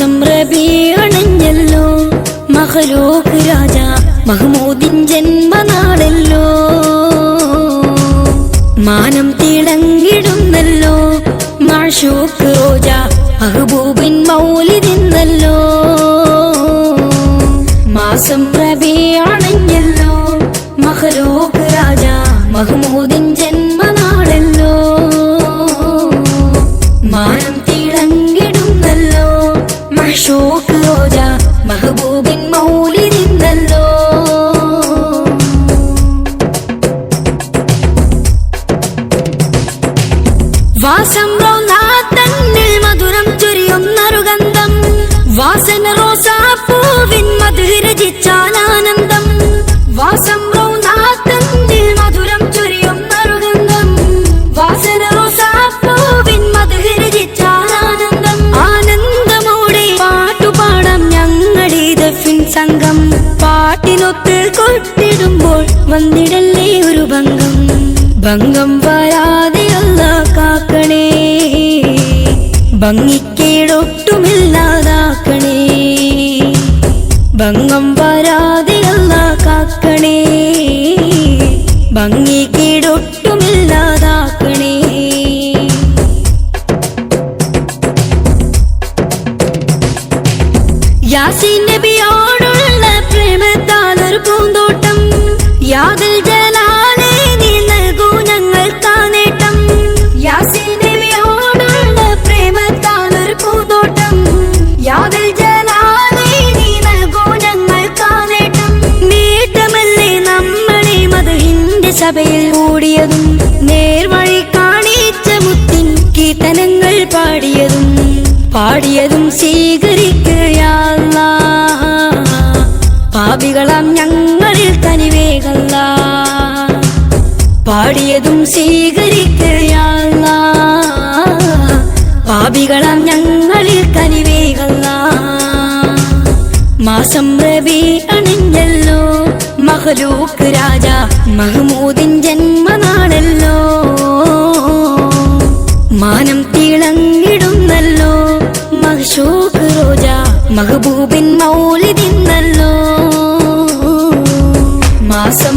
മാസം റബീഅണഞ്ഞല്ലോ മഖ്ലൂഖ് രാജ മഹ്മൂദിൻ ജന്മനാളല്ലോ മാനം തിളങ്ങിടുന്നല്ലോ മഅ്ശൂഖ് റോജ മഹ്ബൂബിൻ മൗലിദിന്നല്ലോ മാസം റബീഅണഞ്ഞല്ലോ മഖ്ലൂഖ് രാജ മഹ്മൂദിൻ ജന്മനാളല്ലോ മാനം തിളങ്ങിടുന്നല്ലോ മഅ്ശൂഖ് റോജ മഹ്ബൂബിൻ മൗലിദിന്നല്ലോ വാസം റോനാത്തന്നിൽ മധുരം ചൊരിയുന്നൊരുഗന്ധം വാസന റോസാപ്പൂവിൻ മധുര രചിച്ചാലാനന്ദം വാസം റോനാത്തന്നിൽ മധുരം ചൊരിയുന്നൊരുഗന്ധം വാസന റോസാപ്പൂവിൻ മധുര രചിച്ചാലാനന്ദം ആനന്ദമോടെ പാട്ടുപാടാം ഞങ്ങളീദഫിൻ സംഘം പാട്ടിനൊത്ത് കൊട്ടിടുമ്പോൾ വന്നിടല്ലേ ഒരു ഭംഗം ഭംഗം വരാതെ അല്ലാഹ് കാക്കണേ ഭംഗിക്കേടൊട്ടുമില്ലാതാക്കണേ ഭംഗം വരാതെ അല്ലാഹ് കാക്കണേ ഭംഗിക്കേടൊട്ടുമില്ലാതാക്കണേ യാസീൻ നബിയോടുള്ള പ്രേമത്താൽ ഒരു പൂന്തോട്ടം യാദൽ ജലാലേ നീ നൽകൂ ഞങ്ങൾക്ക് നേട്ടം യാസീൻ നബിയോടുള്ള പ്രേമത്താൽ ഒരു പൂന്തോട്ടം യാദൽ ജലാലേ നീ നൽകൂ ഞങ്ങൾക്ക് നേട്ടം നേട്ടമല്ലേ നമ്മളെ മദ്ഹിന്റെ സഭയിൽ കൂടിയതും നേർവഴി കാണിച്ച മുത്തിൻ കീർത്തനങ്ങൾ പാടിയതും സ്വീകരിക്കുക പാപികളാം ഞങ്ങളിൽ കനിവേകല്ല പാടിയതും സ്വീകരിക്കുക പാപികളാം ഞങ്ങളിൽ കനിവേകല്ല മാസം റബീഅണഞ്ഞല്ലോ മഖ്ലൂഖ് രാജ മഹ്മൂദിൻ ജന്മനാളല്ലോ മാനം തിളങ്ങിടുന്നല്ലോ മഅ്ശൂഖ് റോജ മഹ്ബൂബിൻ മൗലിദിന്നല്ലോ മാസം